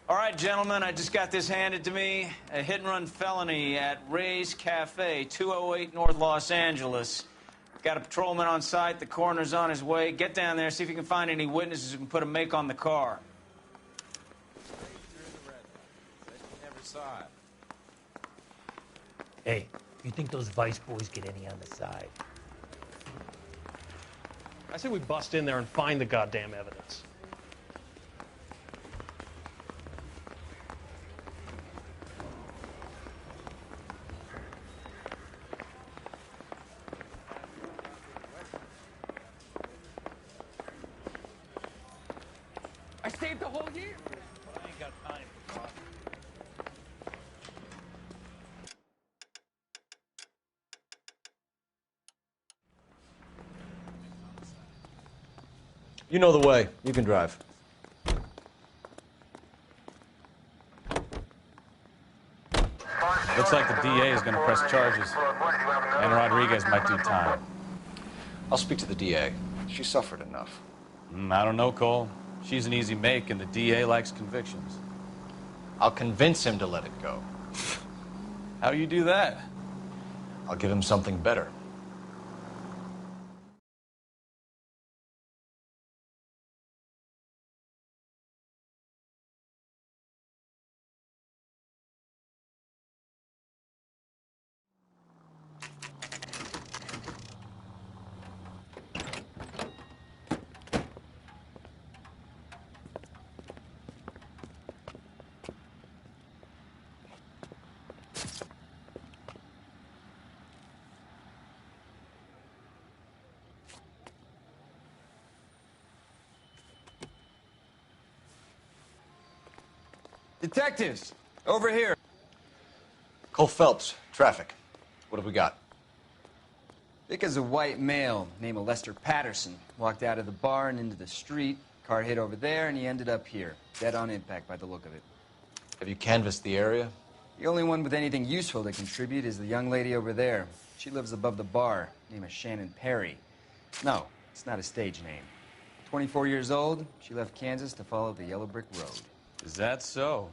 All right, gentlemen, I just got this handed to me. A hit-and-run felony at Ray's Cafe, 208 North Los Angeles. Got a patrolman on site. The coroner's on his way. Get down there, see if you can find any witnesses who can put a make on the car. Never saw it. Hey, you think those Vice boys get any on the side? I say we bust in there and find the goddamn evidence. I saved the whole year. I ain't got time for coffee. You know the way. You can drive. Looks like the DA is going to press charges, and Rodriguez might do time. I'll speak to the DA. She suffered enough. I don't know, Cole. She's an easy make, and the DA likes convictions. I'll convince him to let it go. How do you do that? I'll give him something better. Detectives, over here. Cole Phelps, traffic. What have we got? Vic is a white male named Lester Patterson. Walked out of the bar and into the street. Car hit over there, and he ended up here. Dead on impact by the look of it. Have you canvassed the area? The only one with anything useful to contribute is the young lady over there. She lives above the bar. Name is Shannon Perry. No, it's not a stage name. 24 years old, she left Kansas to follow the Yellow Brick Road. Is that so?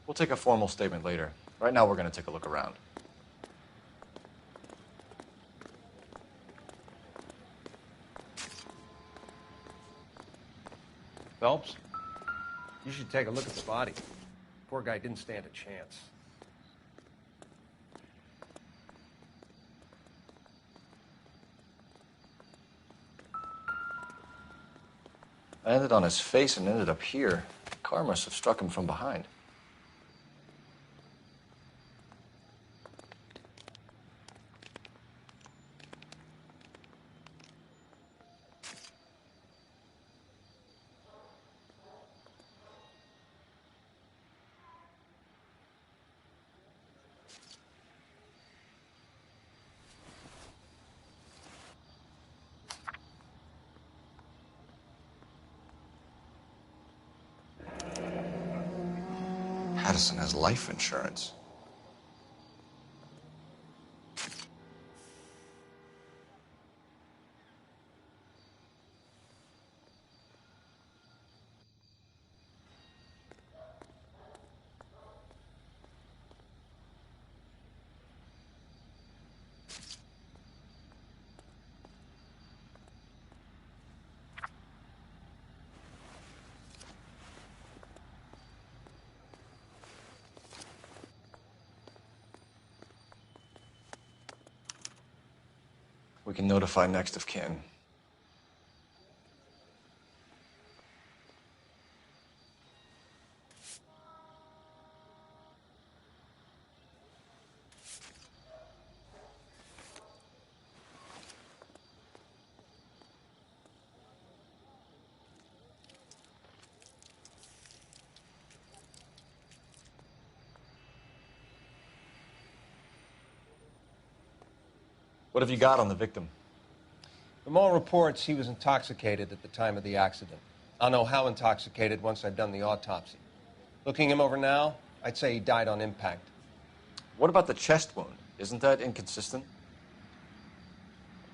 We'll take a formal statement later. Right now, we're going to take a look around. Phelps, you should take a look at the body. Poor guy didn't stand a chance. I landed on his face and ended up here. The car must have struck him from behind. Patterson has life insurance. We can notify next of kin. What have you got on the victim? From all reports, he was intoxicated at the time of the accident. I'll know how intoxicated once I've done the autopsy. Looking him over now, I'd say he died on impact. What about the chest wound? Isn't that inconsistent?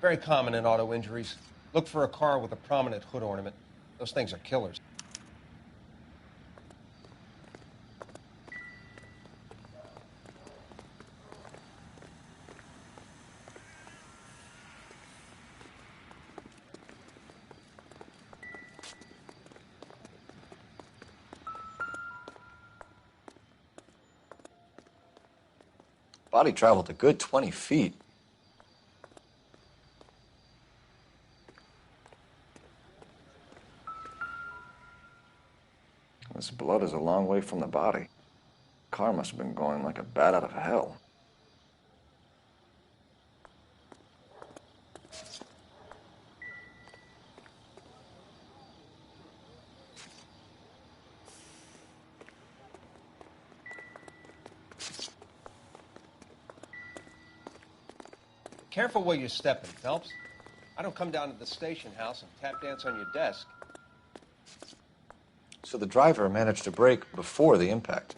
Very common in auto injuries. Look for a car with a prominent hood ornament. Those things are killers. Body traveled a good 20 feet. This blood is a long way from the body. Car must have been going like a bat out of hell. Careful where you're stepping, Phelps. I don't come down to the station house and tap dance on your desk. So the driver managed to brake before the impact.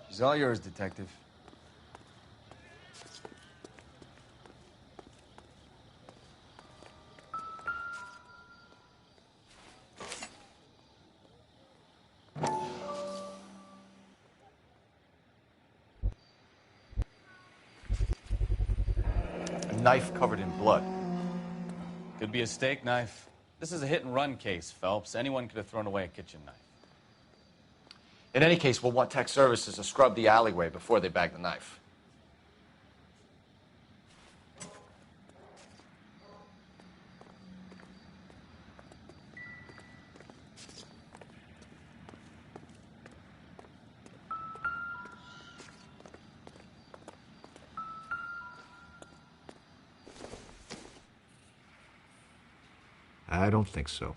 She's all yours, Detective. A knife covered in blood. Could be a steak knife. This is a hit-and-run case, Phelps. Anyone could have thrown away a kitchen knife. In any case, we'll want tech services to scrub the alleyway before they bag the knife. I don't think so.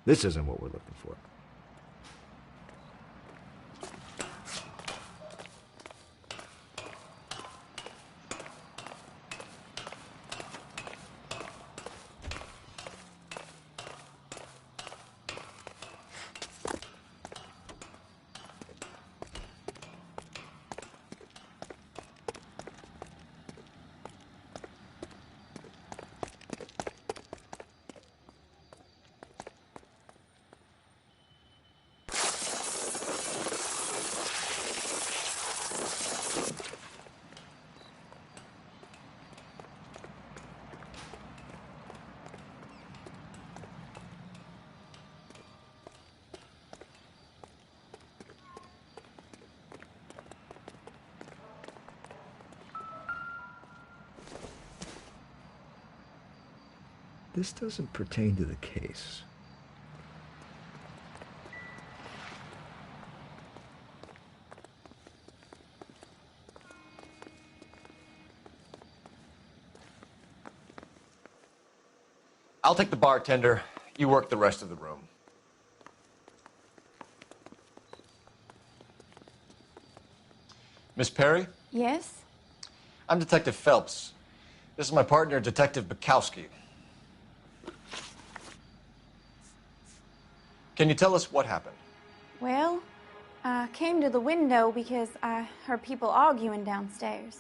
This isn't what we're looking for. This doesn't pertain to the case. I'll take the bartender. You work the rest of the room. Miss Perry? Yes? I'm Detective Phelps. This is my partner, Detective Bukowski. Can you tell us what happened? Well, I came to the window because I heard people arguing downstairs.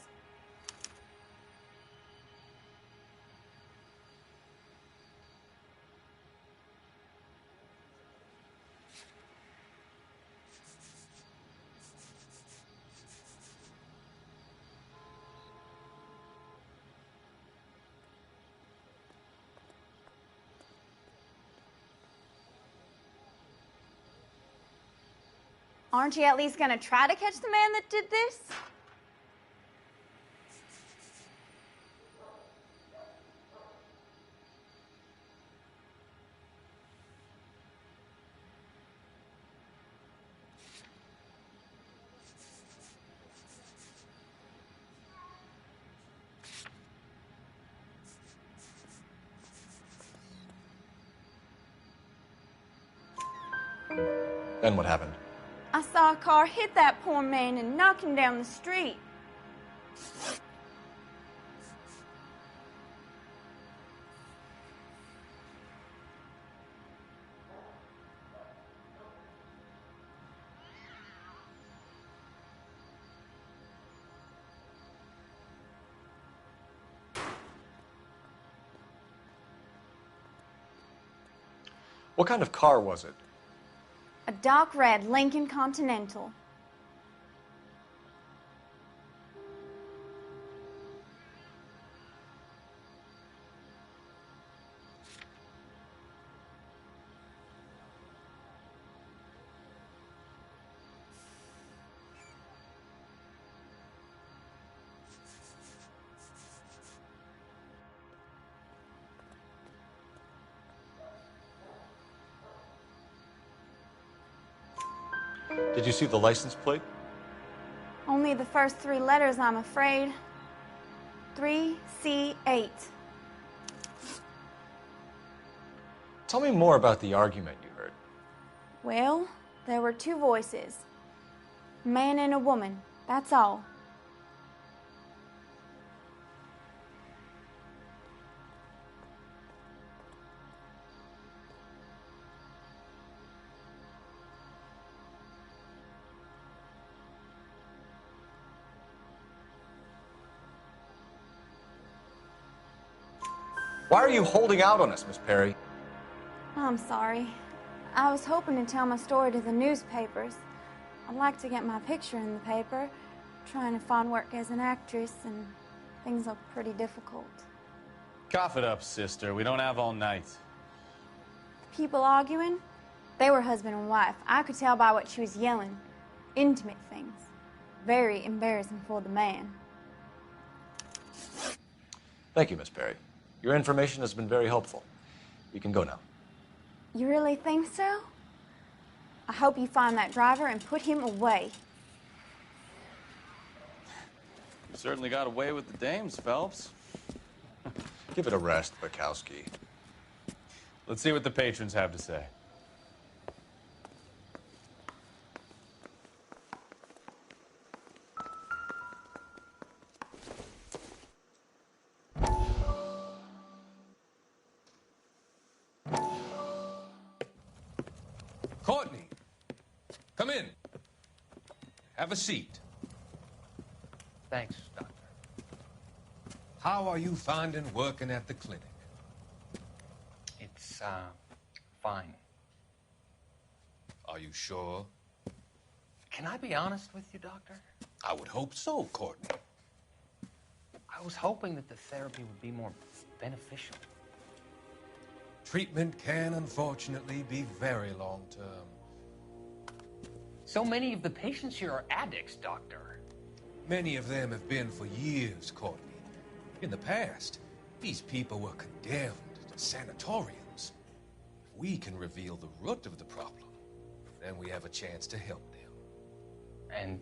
Aren't you at least gonna try to catch the man that did this? Then what happened? I saw a car hit that poor man and knock him down the street. What kind of car was it? A dark red Lincoln Continental. Did you see the license plate? Only the first 3 letters, I'm afraid. 3C8. Tell me more about the argument you heard. Well, there were 2 voices. A man and a woman, that's all. Why are you holding out on us, Miss Perry? I'm sorry. I was hoping to tell my story to the newspapers. I'd like to get my picture in the paper. Trying to find work as an actress, and things look pretty difficult. Cough it up, sister. We don't have all night. People arguing? They were husband and wife. I could tell by what she was yelling. Intimate things. Very embarrassing for the man. Thank you, Miss Perry. Your information has been very helpful. You can go now. You really think so? I hope you find that driver and put him away. You certainly got away with the dames, Phelps. Give it a rest, Bukowski. Let's see what the patrons have to say. Courtney, come in. Have a seat. Thanks, Doctor. How are you finding working at the clinic? It's, fine. Are you sure? Can I be honest with you, Doctor? I would hope so, Courtney. I was hoping that the therapy would be more beneficial. Treatment can, unfortunately, be very long-term. So many of the patients here are addicts, Doctor. Many of them have been for years, Courtney. In the past, these people were condemned to sanatoriums. If we can reveal the root of the problem, then we have a chance to help them. And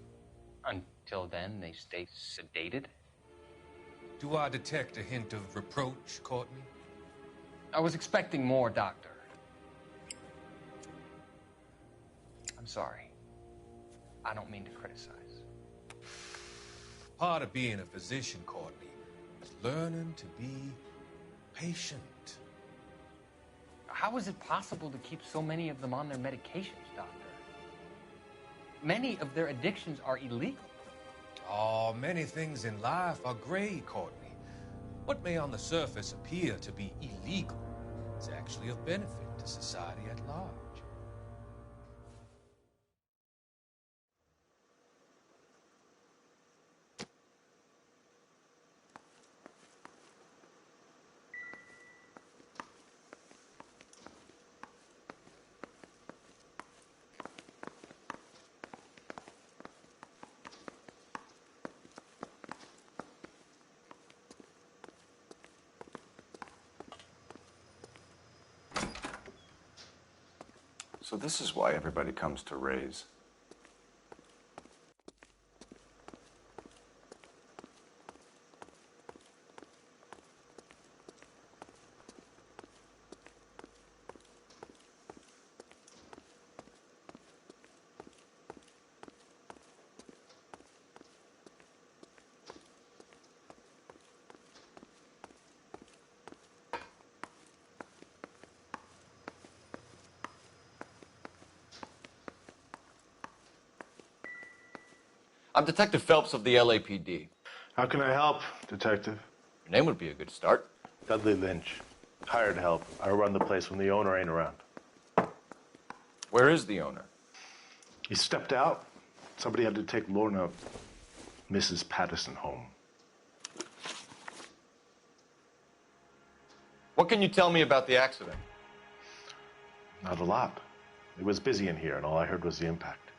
until then, they stay sedated? Do I detect a hint of reproach, Courtney? I was expecting more, Doctor. I'm sorry. I don't mean to criticize. Part of being a physician, Courtney, is learning to be patient. How is it possible to keep so many of them on their medications, Doctor? Many of their addictions are illegal. Oh, many things in life are gray, Courtney. What may on the surface appear to be illegal is actually of benefit to society at large. So this is why everybody comes to Ray's. I'm Detective Phelps of the LAPD. How can I help, Detective? Your name would be a good start. Dudley Lynch. Hired help. I run the place when the owner ain't around. Where is the owner? He stepped out. Somebody had to take Lorna, Mrs. Patterson, home. What can you tell me about the accident? Not a lot. It was busy in here, and all I heard was the impact.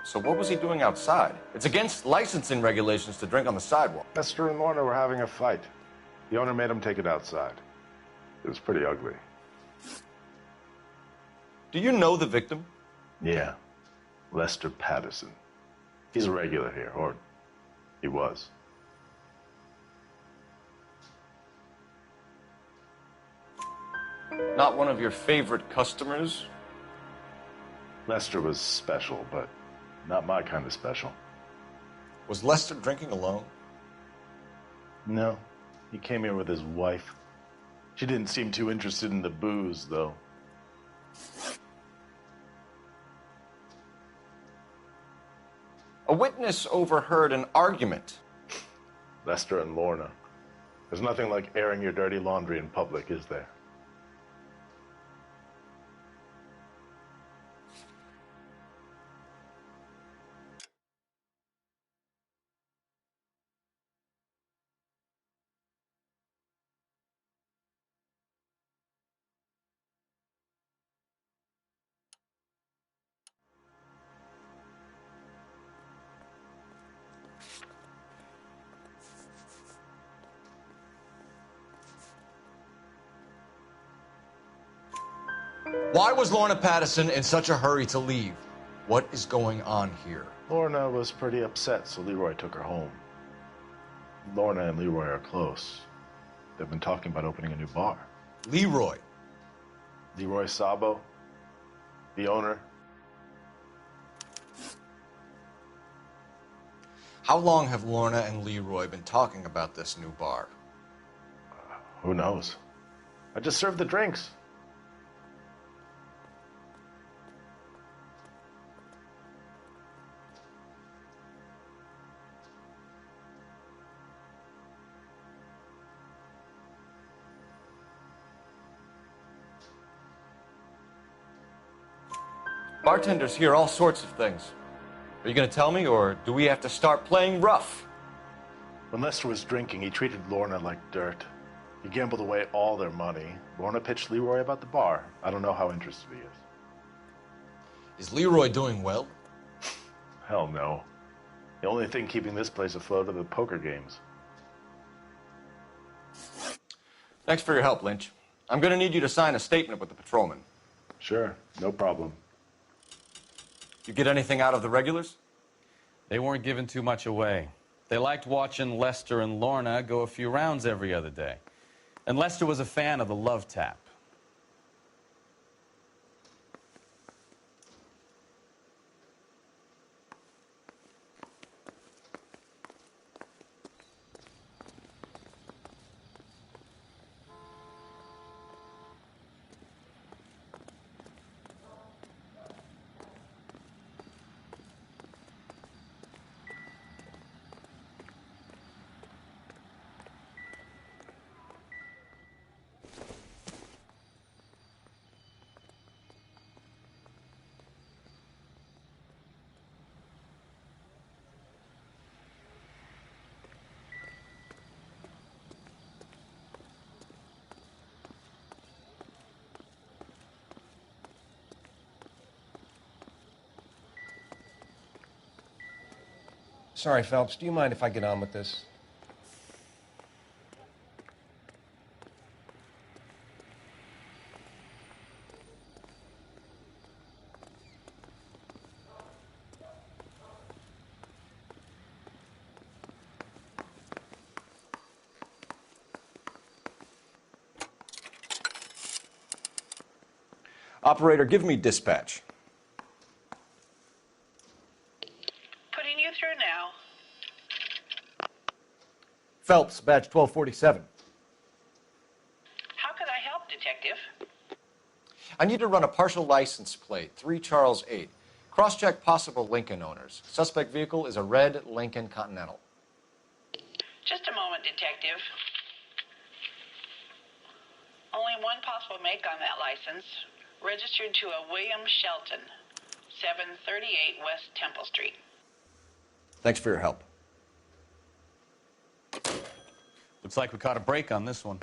So what was he doing outside? It's against licensing regulations to drink on the sidewalk. Lester and Lorna were having a fight. The owner made him take it outside. It was pretty ugly. Do you know the victim? Yeah. Lester Patterson. He's a regular here, or he was. Not one of your favorite customers? Lester was special, but not my kind of special. Was Lester drinking alone? No. He came here with his wife. She didn't seem too interested in the booze, though. A witness overheard an argument. Lester and Lorna. There's nothing like airing your dirty laundry in public, is there? Why was Lorna Patterson in such a hurry to leave? What is going on here? Lorna was pretty upset, so Leroy took her home. Lorna and Leroy are close. They've been talking about opening a new bar. Leroy? Leroy Sabo, the owner. How long have Lorna and Leroy been talking about this new bar? Who knows? I just served the drinks. Bartenders hear all sorts of things. Are you going to tell me, or do we have to start playing rough? When Lester was drinking, he treated Lorna like dirt. He gambled away all their money. Lorna pitched Leroy about the bar. I don't know how interested he is. Is Leroy doing well? Hell no. The only thing keeping this place afloat are the poker games. Thanks for your help, Lynch. I'm going to need you to sign a statement with the patrolman. Sure, no problem. You get anything out of the regulars? They weren't giving too much away. They liked watching Lester and Lorna go a few rounds every other day. And Lester was a fan of the love tap. Sorry, Phelps. Do you mind if I get on with this? Operator, give me dispatch. Putting you through now. Phelps, badge 1247. How could I help, Detective? I need to run a partial license plate, 3 Charles 8. Cross-check possible Lincoln owners. Suspect vehicle is a red Lincoln Continental. Just a moment, Detective. Only one possible make on that license. Registered to a William Shelton, 738 West Temple Street. Thanks for your help. Looks like we caught a break on this one.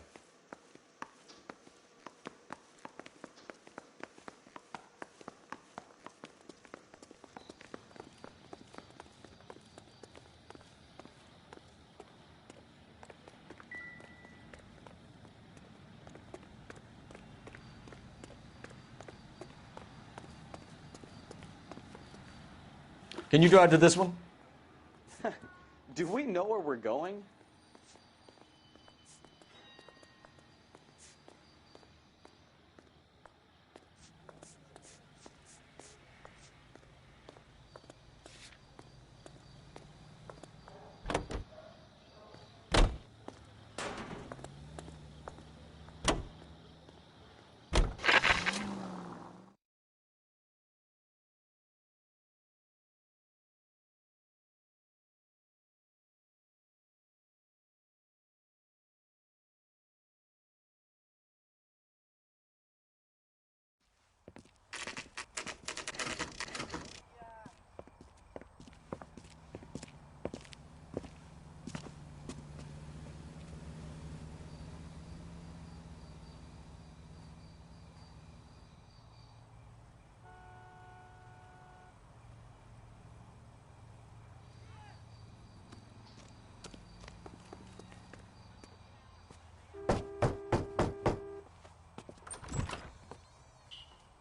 Can you drive to this one? Do we know where we're going?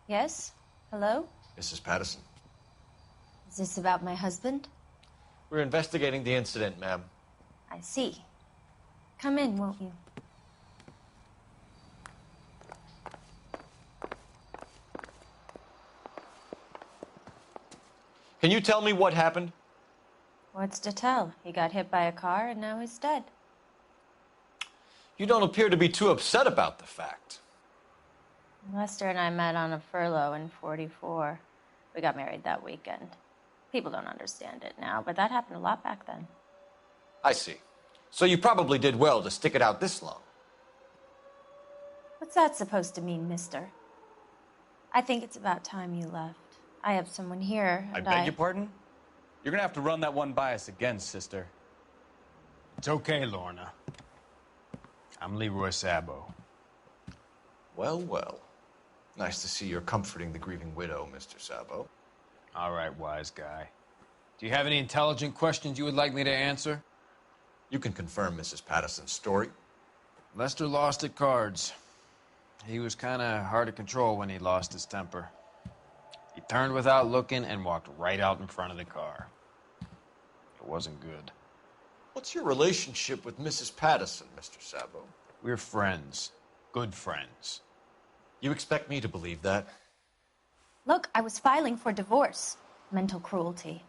Yes? Hello? Mrs. Patterson. Is this about my husband? We're investigating the incident, ma'am. I see. Come in, won't you? Can you tell me what happened? What's to tell? He got hit by a car and now he's dead. You don't appear to be too upset about the fact. Lester and I met on a furlough in '44. We got married that weekend. People don't understand it now, but that happened a lot back then. I see. So you probably did well to stick it out this long. What's that supposed to mean, mister? I think it's about time you left. I have someone here, I and beg your pardon? You're gonna have to run that one by us again, sister. It's okay, Lorna. I'm Leroy Sabo. Well, well. Nice to see you're comforting the grieving widow, Mr. Sabo. All right, wise guy. Do you have any intelligent questions you would like me to answer? You can confirm Mrs. Patterson's story. Lester lost at cards. He was kind of hard to control when he lost his temper. He turned without looking and walked right out in front of the car. It wasn't good. What's your relationship with Mrs. Patterson, Mr. Sabo? We're friends. Good friends. You expect me to believe that? Look, I was filing for divorce. Mental cruelty.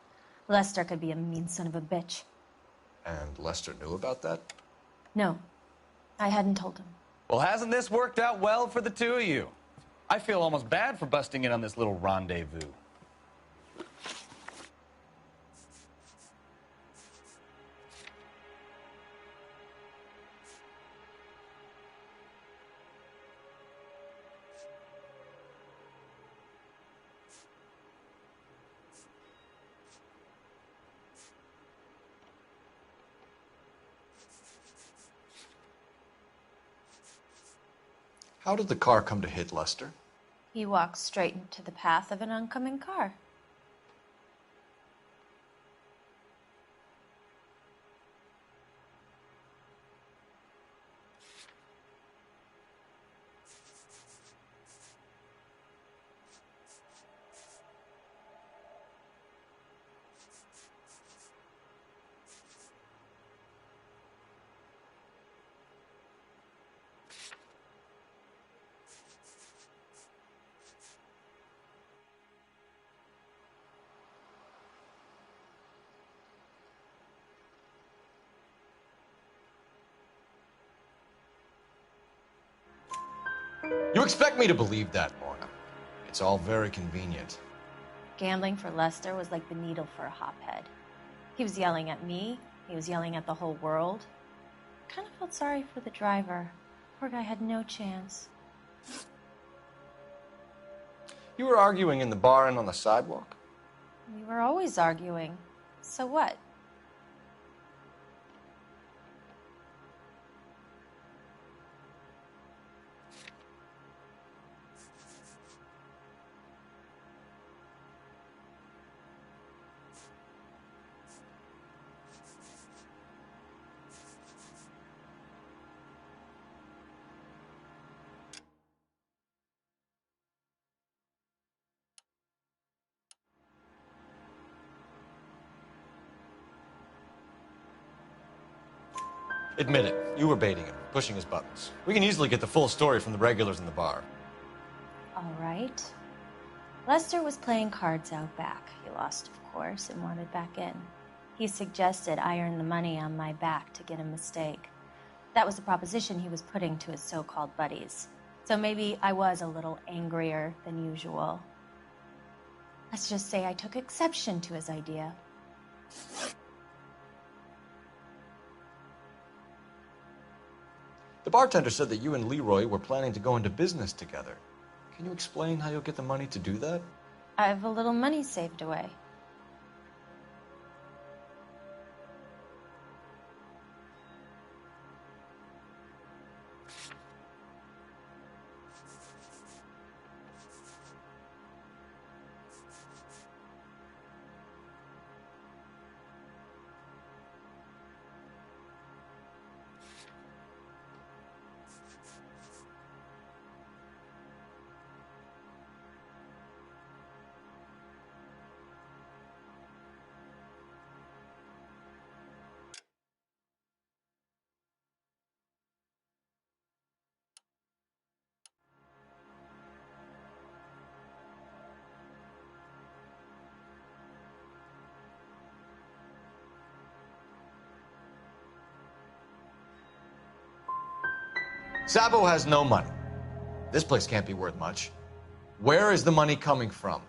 Lester could be a mean son of a bitch. And Lester knew about that? No, I hadn't told him. Well, hasn't this worked out well for the two of you? I feel almost bad for busting in on this little rendezvous. How did the car come to hit Lester? He walked straight into the path of an oncoming car. You expect me to believe that, Lorna. It's all very convenient. Gambling for Lester was like the needle for a hophead. He was yelling at me. He was yelling at the whole world. I kind of felt sorry for the driver. Poor guy had no chance. You were arguing in the bar and on the sidewalk? We were always arguing. So what? Admit it, you were baiting him, pushing his buttons. We can easily get the full story from the regulars in the bar. All right. Lester was playing cards out back. He lost, of course, and wanted back in. He suggested I earn the money on my back to get a mistake. That was the proposition he was putting to his so-called buddies. So maybe I was a little angrier than usual. Let's just say I took exception to his idea. The bartender said that you and Leroy were planning to go into business together. Can you explain how you'll get the money to do that? I have a little money saved away. Sabo has no money. This place can't be worth much. Where is the money coming from?